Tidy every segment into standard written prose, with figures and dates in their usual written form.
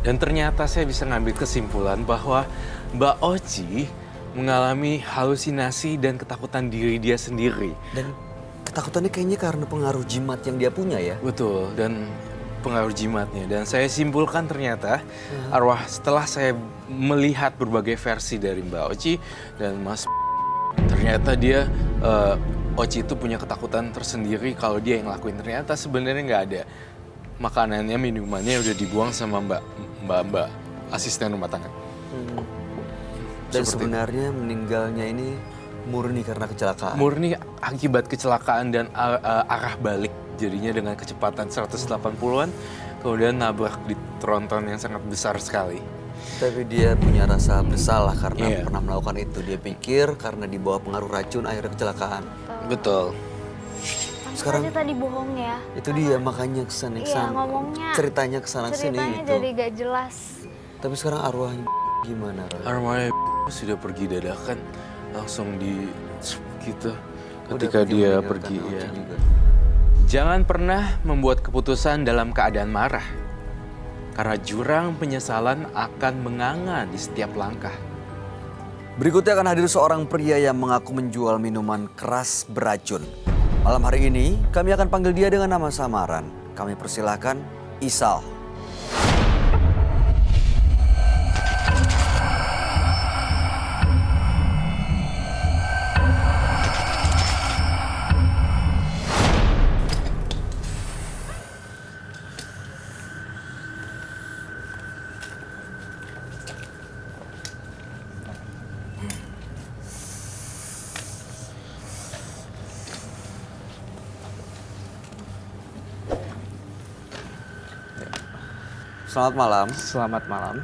Dan ternyata saya bisa ngambil kesimpulan bahwa Mbak Oci mengalami halusinasi dan ketakutan diri dia sendiri. Dan ketakutannya kayaknya karena pengaruh jimat yang dia punya ya? Betul, dan pengaruh jimatnya. Dan saya simpulkan ternyata arwah setelah saya melihat berbagai versi dari Mbak Oci dan Mas, ternyata dia Oci itu punya ketakutan tersendiri kalau dia yang ngelakuin. Ternyata sebenarnya nggak ada. Makanannya, minumannya udah dibuang sama mbak asisten rumah tangga. Dan Seperti sebenarnya meninggalnya ini murni karena kecelakaan. murni akibat kecelakaan dan arah balik. Jadinya dengan kecepatan 180-an, kemudian nabrak di tronton yang sangat besar sekali. Tapi dia punya rasa bersalah karena Iya. pernah melakukan itu. Dia pikir karena di bawah pengaruh racun akhirnya kecelakaan. Betul. Sekarang Aja tadi bohong ya. itu dia makanya kesana Iya, kesana. ngomongnya. Ceritanya kesana sini Ceritanya gitu. jadi gak jelas. Tapi sekarang arwahnya gimana, Roy? Arwahnya sudah pergi dadakan, langsung di gitu Udah ketika dia meninggalkan pergi Oci ya. juga. Jangan pernah membuat keputusan dalam keadaan marah. Karena jurang penyesalan akan menganga di setiap langkah. Berikutnya akan hadir seorang pria yang mengaku menjual minuman keras beracun. Malam hari ini kami akan panggil dia dengan nama samaran. Kami persilahkan Isal. Selamat malam Selamat malam.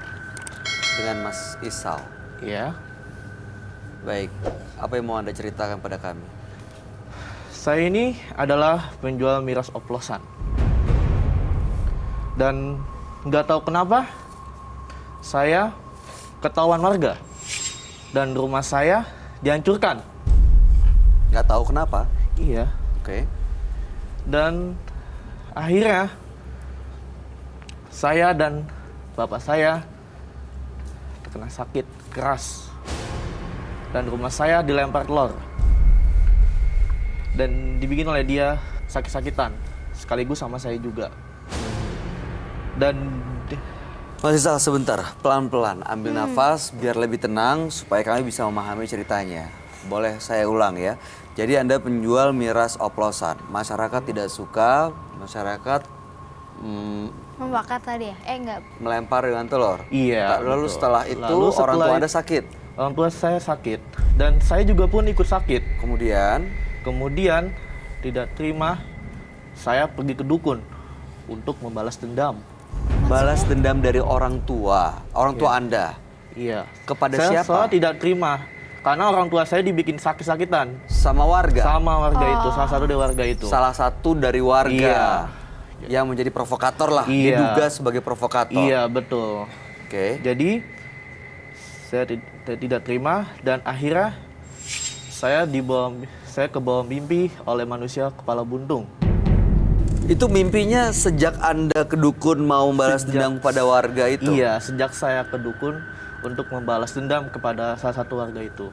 dengan Mas Isal. Ya, Baik, apa yang mau Anda ceritakan pada kami? saya ini adalah penjual miras oplosan. Dan nggak tahu kenapa saya ketahuan warga dan rumah saya dihancurkan. Nggak tahu kenapa? Iya. Oke. Dan akhirnya saya dan bapak saya terkena sakit keras. Dan rumah saya dilempar telur. Dan dibikin oleh dia sakit-sakitan. Sekaligus sama saya juga. Dan Mas Isal sebentar, pelan-pelan ambil nafas biar lebih tenang supaya kami bisa memahami ceritanya. Boleh saya ulang ya. Jadi Anda penjual miras oplosan. Masyarakat tidak suka, masyarakat Membakar tadi ya? Enggak. melempar dengan telur. Iya, Lalu betul. setelah itu Lalu orang setelah tua it- Anda sakit. orang tua saya sakit. Dan saya juga pun ikut sakit. Kemudian Tidak terima, saya pergi ke dukun untuk membalas dendam. balas dendam dari orang tua Anda. Iya. Kepada Saya siapa? tidak terima. Karena orang tua saya dibikin sakit-sakitan. Sama warga. Sama warga itu, salah satu dari warga itu. Salah satu dari warga Iya. yang menjadi provokator lah. Iya. Diduga sebagai provokator. Iya, betul. Oke. Jadi, saya tidak terima dan akhirnya saya ke bawah mimpi oleh manusia kepala buntung. Itu mimpinya sejak Anda ke dukun mau membalas dendam kepada warga itu? Iya, sejak saya ke dukun untuk membalas dendam kepada salah satu warga itu.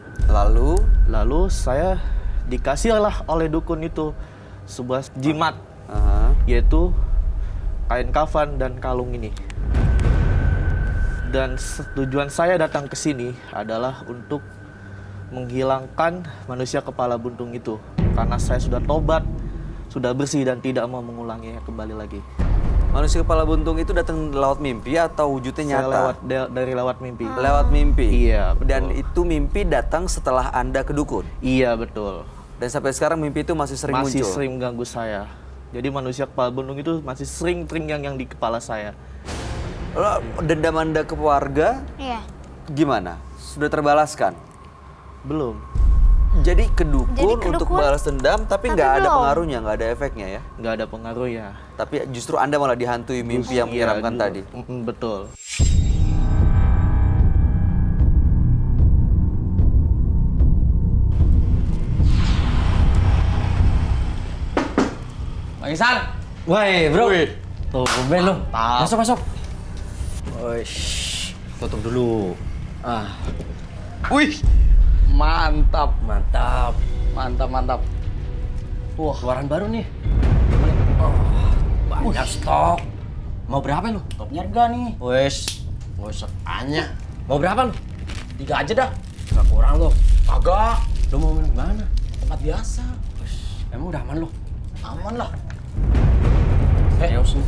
Lalu saya dikasihlah oleh dukun itu sebuah jimat, Aha. yaitu kain kafan dan kalung ini. Dan tujuan saya datang ke sini adalah untuk menghilangkan manusia kepala buntung itu. Karena saya sudah tobat, sudah bersih dan tidak mau mengulanginya kembali lagi. Manusia kepala buntung itu datang lewat mimpi atau wujudnya nyata? Dari lewat mimpi. Lewat mimpi? Iya, betul. Dan itu mimpi datang setelah Anda ke dukun? Iya, betul. Dan sampai sekarang mimpi itu masih sering Masih muncul? sering mengganggu saya. Jadi manusia kepala buntung itu masih sering terngiang-ngiang di kepala saya. Lalu dendam Anda ke warga Iya. gimana? Sudah terbalaskan? Belum. Jadi ke dukun Jadi ke untuk dukun, balas dendam tapi nggak ada belum. pengaruhnya, nggak ada efeknya ya? Nggak ada pengaruhnya. Tapi justru Anda malah dihantui mimpi yang Iya, menyeramkan dulu. tadi. Betul. Bang Isan. Woi, bro. Tuh, ben lu. Masuk, masuk. Shh, tutup dulu. Wih, mantap. Wah, keluaran baru nih. Banyak stok. Mau berapa lu? Stoknya harga nih. Wes, nggak usah tanya. Mau berapa lu? 3 aja dah. Nggak kurang lu. Kagak. Lu mau minum mana? Tempat biasa. Wes, emang udah aman lu? Aman lah. Serius nih.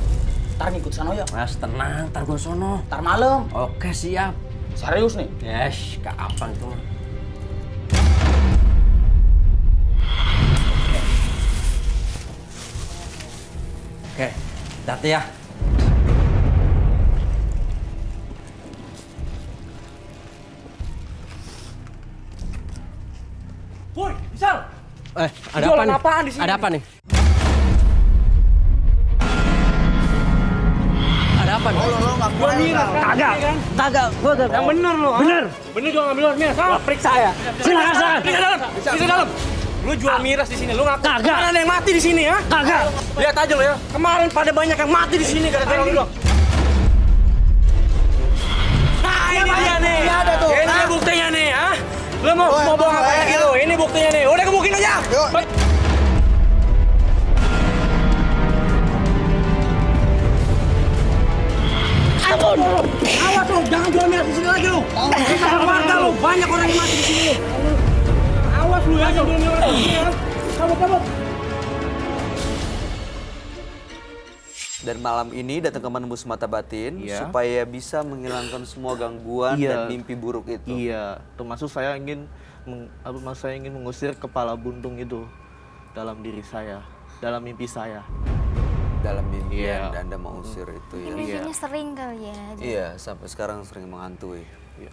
Ntar ngikut sana ya. Mas, tenang. Ntar gua sono. Ntar malam. Oke, siap. Serius nih. Yes, kapan tuh? Oke, hati ya. Woi, Misal. Ada apa nih? Apaan di sini? Ada apa nih? Ada apa nih? Gua miras kan? Kagak. Gua kagak. Yang bener lu. Bener gua ngambil miras. Periksa ya. Silakan. Bisa dalam. Lu jual miras di sini, lu ngaku. Kagak. Mana ada yang mati di sini ya? Kagak. Lihat aja lo ya. Kemarin pada banyak yang mati di sini gara-gara lu. Nah, ini dia nih. Ada tuh. Ini buktinya nih, ha? Lu mau bohong apa lagi lu? Ini buktinya nih. Udah kebukin aja. Ampun. Awas lu, jangan jual miras di sini lagi lu. Kita warga lu, banyak orang yang mati di sini lu. Awas lu ya, jangan jual miras di sini ya. Kabut. Dan malam ini datang ke menembus mata batin supaya bisa menghilangkan semua gangguan dan mimpi buruk itu. Iya, termasuk saya ingin mengusir kepala buntung itu dalam diri saya, dalam mimpi saya. Dalam mimpian Anda mengusir itu ya. Ini kayaknya sering kali ya. Iya, sampai sekarang sering menghantui.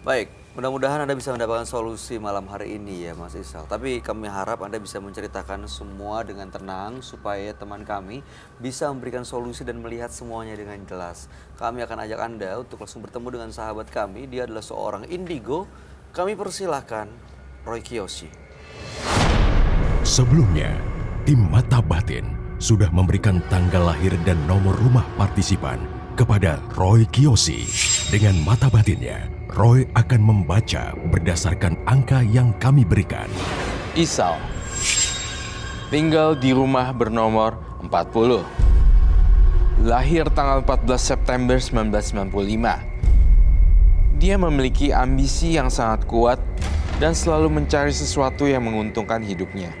Baik, mudah-mudahan Anda bisa mendapatkan solusi malam hari ini ya Mas Isal. Tapi kami harap Anda bisa menceritakan semua dengan tenang supaya teman kami bisa memberikan solusi dan melihat semuanya dengan jelas. Kami akan ajak Anda untuk langsung bertemu dengan sahabat kami. Dia adalah seorang indigo. Kami persilahkan Roy Kiyoshi. Sebelumnya, tim Mata Batin sudah memberikan tanggal lahir dan nomor rumah partisipan kepada Roy Kiyoshi. Dengan mata batinnya, Roy akan membaca berdasarkan angka yang kami berikan. Isal tinggal di rumah bernomor 40. Lahir tanggal 14 September 1995. Dia memiliki ambisi yang sangat kuat dan selalu mencari sesuatu yang menguntungkan hidupnya,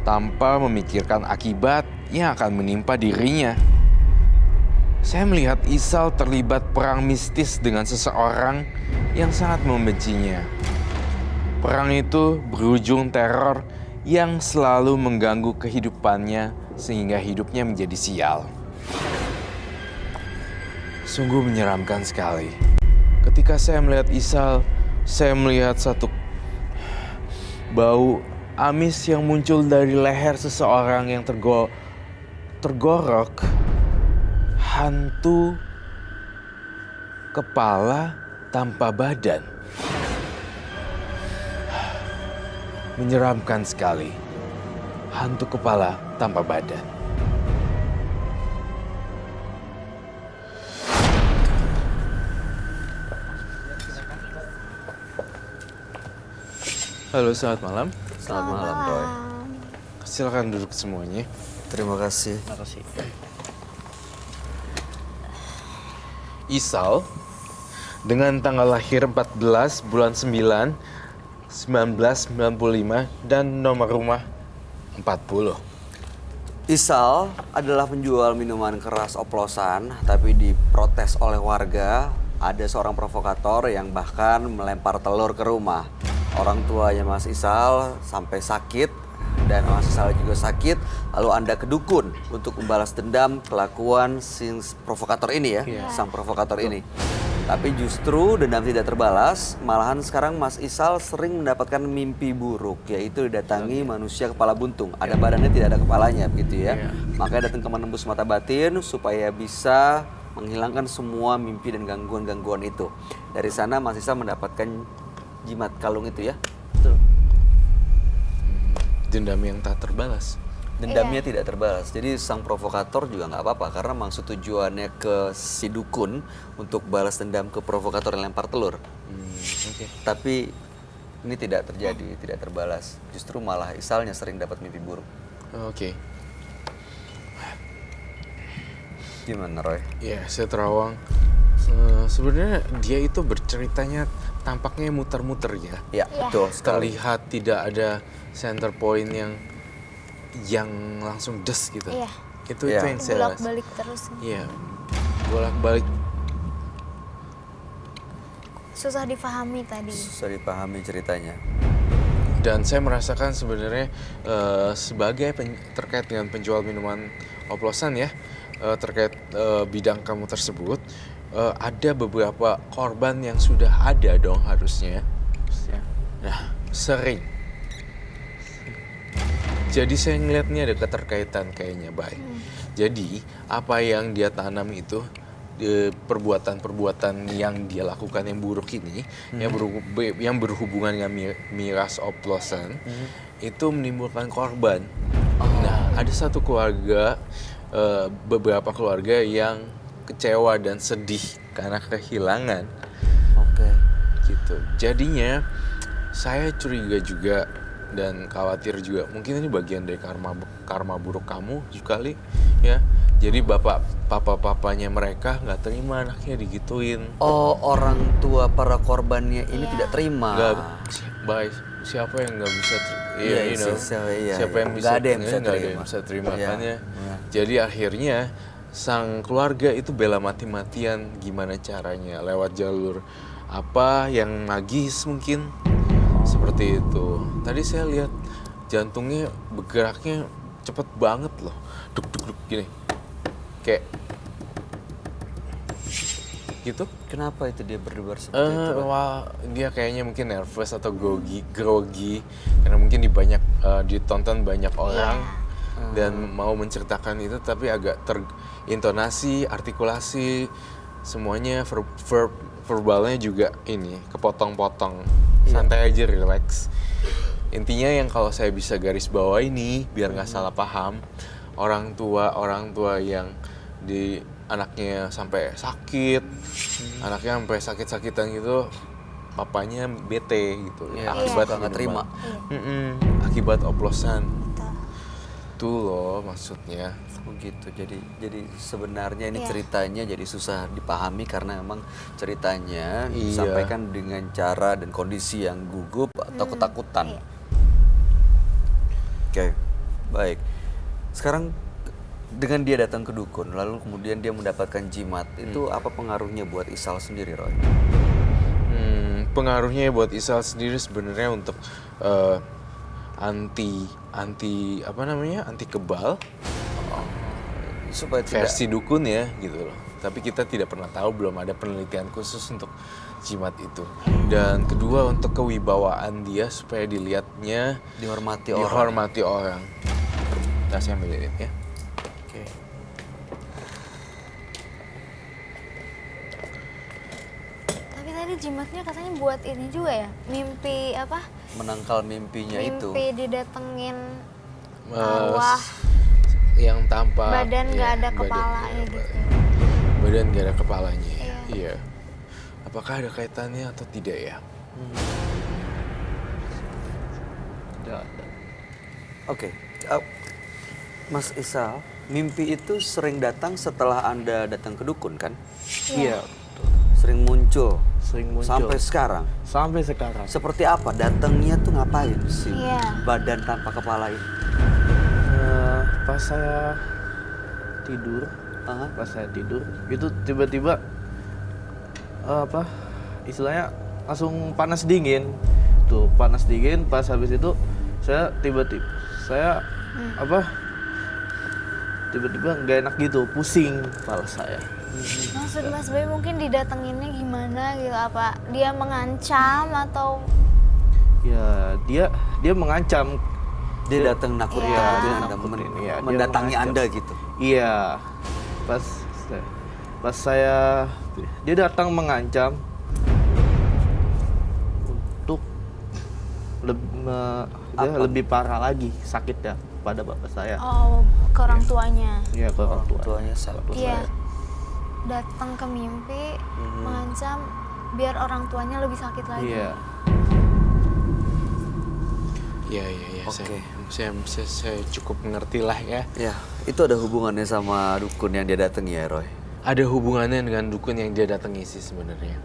tanpa memikirkan akibat yang akan menimpa dirinya. Saya melihat Isal terlibat perang mistis dengan seseorang yang sangat membencinya. Perang itu berujung teror yang selalu mengganggu kehidupannya sehingga hidupnya menjadi sial. Sungguh menyeramkan sekali. Ketika saya melihat Isal, saya melihat satu bau amis yang muncul dari leher seseorang yang tergorok. Hantu kepala tanpa badan. Menyeramkan sekali. Hantu kepala tanpa badan. Halo, selamat malam. Selamat malam Roy. Silakan duduk semuanya. Terima kasih. Isal dengan tanggal lahir 14 bulan 9 1995 dan nomor rumah 40. Isal adalah penjual minuman keras oplosan, tapi diprotes oleh warga. Ada seorang provokator yang bahkan melempar telur ke rumah. Orang tuanya Mas Isal sampai sakit dan Mas Isal juga sakit. Lalu Anda ke dukun untuk membalas dendam kelakuan si provokator ini ya, sang provokator ini. Tapi justru dendam tidak terbalas, malahan sekarang Mas Isal sering mendapatkan mimpi buruk, yaitu didatangi manusia kepala buntung. Ada badannya, tidak ada kepalanya, begitu ya. Makanya datang ke menembus mata batin supaya bisa menghilangkan semua mimpi dan gangguan-gangguan itu. Dari sana Mas Isal mendapatkan jimat kalung itu ya. Dendam yang tak terbalas. Dendamnya tidak terbalas. Jadi sang provokator juga nggak apa-apa karena maksud tujuannya ke si dukun untuk balas dendam ke provokator yang lempar telur. Tapi ini tidak terjadi, tidak terbalas. Justru malah Isalnya sering dapat mimpi buruk. Oke. Gimana Roy? Ya, saya terawang. Sebenarnya dia itu berceritanya tampaknya muter-muter ya. Ya, betul sekali. Terlihat tidak ada center point yang langsung des gitu. Iya. Itu Iya. yang saya rasa. Bolak-balik terus. Iya. Bolak-balik. Susah dipahami tadi. Susah dipahami ceritanya. Dan saya merasakan sebenarnya sebagai terkait dengan penjual minuman oplosan ya, terkait bidang kamu tersebut, ada beberapa korban yang sudah ada dong harusnya. Nah, sering. Jadi saya ngeliatnya ada keterkaitan kayaknya, baik. Jadi apa yang dia tanam itu, perbuatan-perbuatan yang dia lakukan yang buruk ini, yang berhubungan dengan miras oplosan, itu menimbulkan korban. Nah, ada satu keluarga, beberapa keluarga yang kecewa dan sedih karena kehilangan. Oke. Gitu. Jadinya saya curiga juga dan khawatir juga. Mungkin ini bagian dari karma buruk kamu kali ya. Jadi papanya mereka nggak terima anaknya digituin. Oh, orang tua para korbannya ini tidak terima. Nggak, baik. Siapa yang nggak bisa Iya, you know, iya, siapa iya. yang bisa Nggak ada yang bisa nggak ada terima. yang bisa terima Iya, makanya. iya. Jadi akhirnya sang keluarga itu bela mati-matian gimana caranya lewat jalur apa yang magis mungkin. Seperti itu. Tadi saya lihat jantungnya bergeraknya cepet banget loh. Duk gini. Kayak gitu. Kenapa itu dia berdebar seperti itu? Roy? Wah, dia kayaknya mungkin nervous atau grogi karena mungkin ditonton banyak orang dan mau menceritakan itu tapi agak terintonasi, artikulasi semuanya verbalnya juga ini kepotong-potong. Santai aja, relax. Intinya yang kalau saya bisa garis bawah ini biar nggak salah paham, orang tua yang di anaknya sampai sakit, anaknya sampai sakit-sakitan gitu, papanya bete gitu. Iya, Akibat nggak terima. Akibat oplosan. Tuh loh maksudnya. Begitu. Jadi sebenarnya ini ceritanya jadi susah dipahami karena memang ceritanya disampaikan dengan cara dan kondisi yang gugup atau ketakutan. Oke, baik. Sekarang dengan dia datang ke dukun, lalu kemudian dia mendapatkan jimat, itu apa pengaruhnya buat Isal sendiri, Roy? Pengaruhnya buat Isal sendiri sebenarnya untuk anti kebal. Supaya tidak Versi dukun ya gitu loh. Tapi kita tidak pernah tahu, belum ada penelitian khusus untuk jimat itu. Dan kedua untuk kewibawaan dia supaya dilihatnya dihormati orang. Nah, saya ambil ini ya. Oke. Tapi tadi jimatnya katanya buat ini juga ya, mimpi apa? Menangkal mimpinya itu. Mimpi didatengin arwah. Yang tanpa Badan nggak ada badan kepalanya nggak ada gitu. Badan nggak ada kepalanya. Iya. Iya. Apakah ada kaitannya atau tidak ya? Tidak ada. Oke. Mas Isal, mimpi itu sering datang setelah Anda datang ke dukun kan? Iya. Sering muncul. Sering muncul. Sampai sekarang. Sampai sekarang. Seperti apa? Datangnya tuh ngapain sih? Iya. Badan tanpa kepala ini. Pas saya tidur, itu tiba-tiba istilahnya langsung panas dingin. Tuh, panas dingin, pas habis itu saya tiba-tiba nggak enak gitu, pusing kepala saya. Maksud Mas Bay mungkin didatenginnya gimana gitu, apa dia mengancam atau Ya, dia mengancam. Dia datang nakutin Anda, Iya, dia mendatangi mengancam. Anda gitu. Iya, pas dia datang mengancam untuk lebih parah lagi sakitnya. kepada bapak saya. Oh, ke orang tuanya. Iya, ke orang tua. Tuanya satu. Iya. Datang ke mimpi, mengancam biar orang tuanya lebih sakit lagi. Iya. Iya. Oke. Saya cukup mengerti lah ya. Ya, itu ada hubungannya sama dukun yang dia datangi ya, Roy? Ada hubungannya dengan dukun yang dia datangi sih sebenarnya.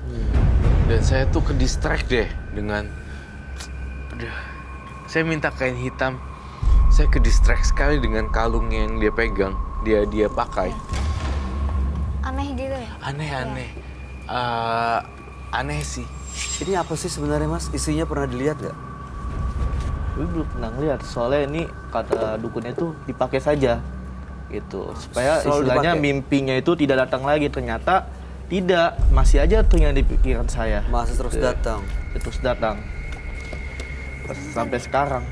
Dan saya tuh ke distract deh dengan, aduh, saya minta kain hitam. Saya ke distract sekali dengan kalung yang dia pegang, dia pakai. Aneh gitu ya? Aneh. Aneh sih. Ini apa sih sebenarnya, Mas? Isinya pernah dilihat nggak? Gue belum pernah ngeliat, soalnya ini kata dukunnya itu dipakai saja gitu, supaya Selalu istilahnya dipakai? mimpinya itu tidak datang lagi. Ternyata tidak, masih aja tuh yang di pikiran saya. Masih terus Gitu. datang. Terus datang. Sampai sekarang.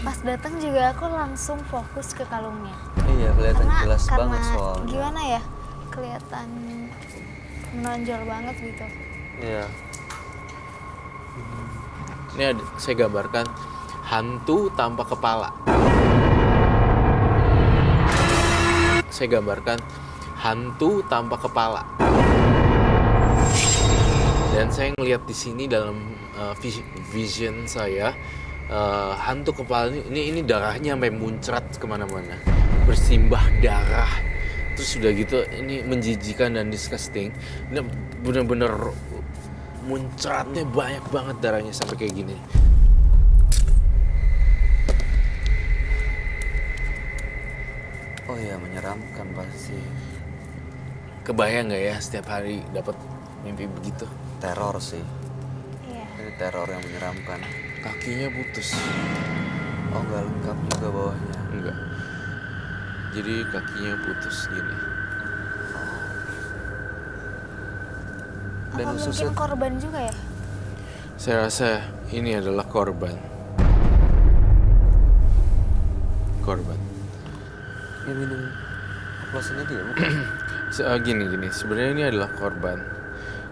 Pas datang juga aku langsung fokus ke kalungnya. Iya, kelihatan Karena jelas banget soalnya. gimana ya? Kelihatan menonjol banget gitu. Iya. Ini saya gambarkan hantu tanpa kepala. Saya gambarkan hantu tanpa kepala. Dan saya ngelihat di sini dalam vision saya, hantu kepala ini darahnya sampai muncrat kemana-mana, bersimbah darah. Terus udah gitu ini menjijikan dan disgusting. Ini bener-bener muncratnya banyak banget darahnya sampai kayak gini. Oh iya, menyeramkan pasti. Kebayang nggak ya setiap hari dapat mimpi begitu? Teror sih. Iya. Ini teror yang menyeramkan. Kakinya putus. Oh, nggak lengkap juga bawahnya. Enggak. Jadi kakinya putus gini. Dan Apa ususnya mungkin korban juga ya? Saya rasa ini adalah korban. ya minum oplosannya dia bukan? Gini, sebenarnya ini adalah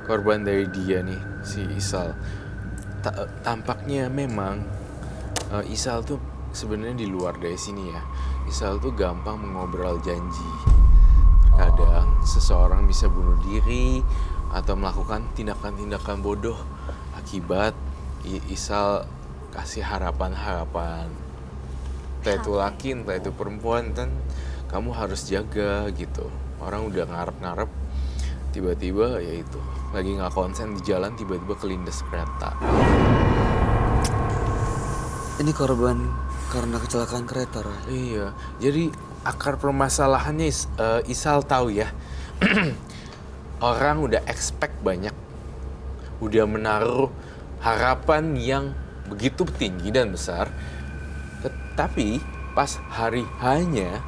korban dari dia nih, si Isal. Tampaknya memang Isal tuh sebenarnya di luar dari sini ya. Isal tuh gampang mengobrol janji. Kadang seseorang bisa bunuh diri atau melakukan tindakan-tindakan bodoh akibat Isal kasih harapan-harapan. Entah itu laki, entah itu perempuan, kan kamu harus jaga gitu. Orang udah ngarep-ngarep, tiba-tiba ya itu lagi nggak konsen di jalan, tiba-tiba kelindes kereta. Ini korban karena kecelakaan kereta, Roy. Iya, jadi akar permasalahannya Isal tahu ya. Orang udah expect banyak, udah menaruh harapan yang begitu tinggi dan besar, tetapi pas hari hanya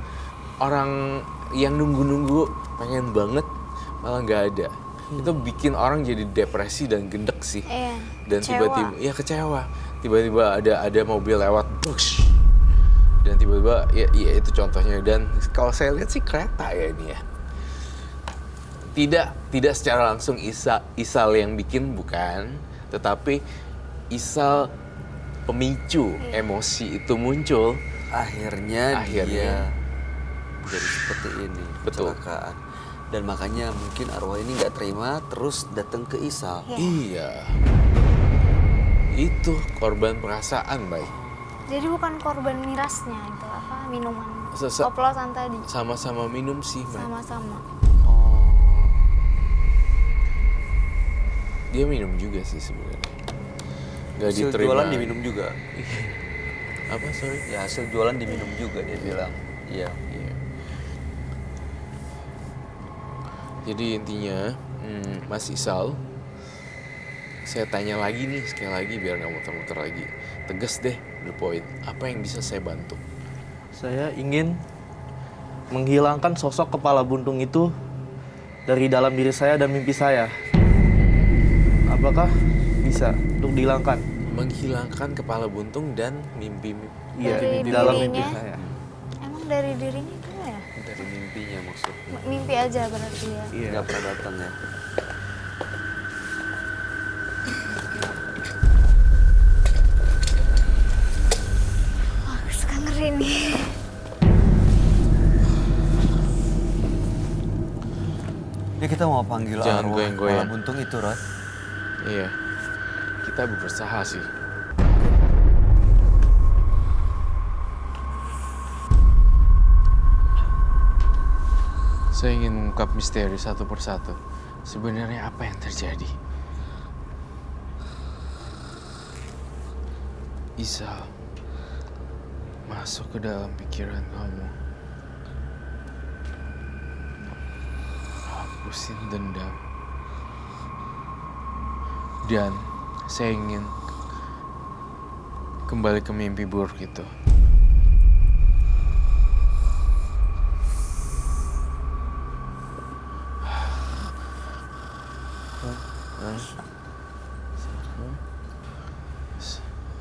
orang yang nunggu-nunggu pengen banget malah nggak ada. Itu bikin orang jadi depresi dan gendek sih. Iya, Dan kecewa. tiba-tiba ya kecewa. Tiba-tiba ada mobil lewat, bush. Dan tiba-tiba ya itu contohnya. Dan kalau saya lihat sih kereta ya ini ya. Tidak secara langsung Isal yang bikin, bukan, tetapi Isal pemicu emosi itu muncul. Akhirnya dia jadi seperti ini, Betul. kecelakaan. Dan makanya mungkin arwah ini nggak terima, terus datang ke Isal. Iya. Itu korban perasaan, Bay. Jadi bukan korban mirasnya itu apa minuman Sesa- oplosan tadi. Sama-sama minum sih, Bay. Sama-sama. Dia minum juga sih sebenarnya. Gak Hasil diterima. jualan diminum juga. Apa, sorry? Ya hasil jualan diminum juga dia bilang. Iya. Iya. Jadi intinya, Mas Isal, saya tanya lagi nih sekali lagi biar nggak muter-muter lagi. Tegas deh, the point. Apa yang bisa saya bantu? Saya ingin menghilangkan sosok kepala buntung itu dari dalam diri saya dan mimpi saya. Apakah bisa untuk dihilangkan? Menghilangkan kepala buntung dan mimpi. Iya, Dari di dalam mimpi dirinya? saya. Emang dari dirinya gimana ya? Dari mimpinya maksudnya. Mimpi aja berarti ya. Iya. Nggak pernah datang ya. Wah, suka ngeri Rini. Ini kita mau panggil Jangan arwah goyang-goyang. kepala buntung itu, Roy. Iya, kita berusaha sih. Saya ingin mengungkap misteri satu persatu. Sebenarnya apa yang terjadi? Isal masuk ke dalam pikiran kamu. Hapusin dendam. Dan saya ingin kembali ke mimpi buruk itu.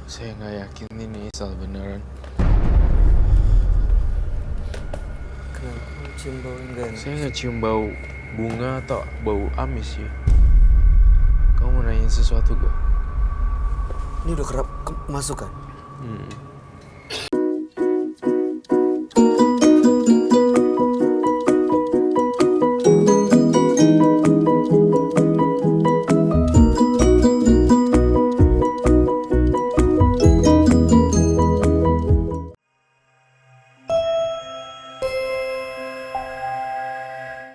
Saya nggak yakin ini Isal beneran. Kenapa cium bau enggak enak? Saya nggak cium bau bunga atau bau amis ya. Kamu mau nanyain sesuatu gak? Ini udah kerap masuk kan?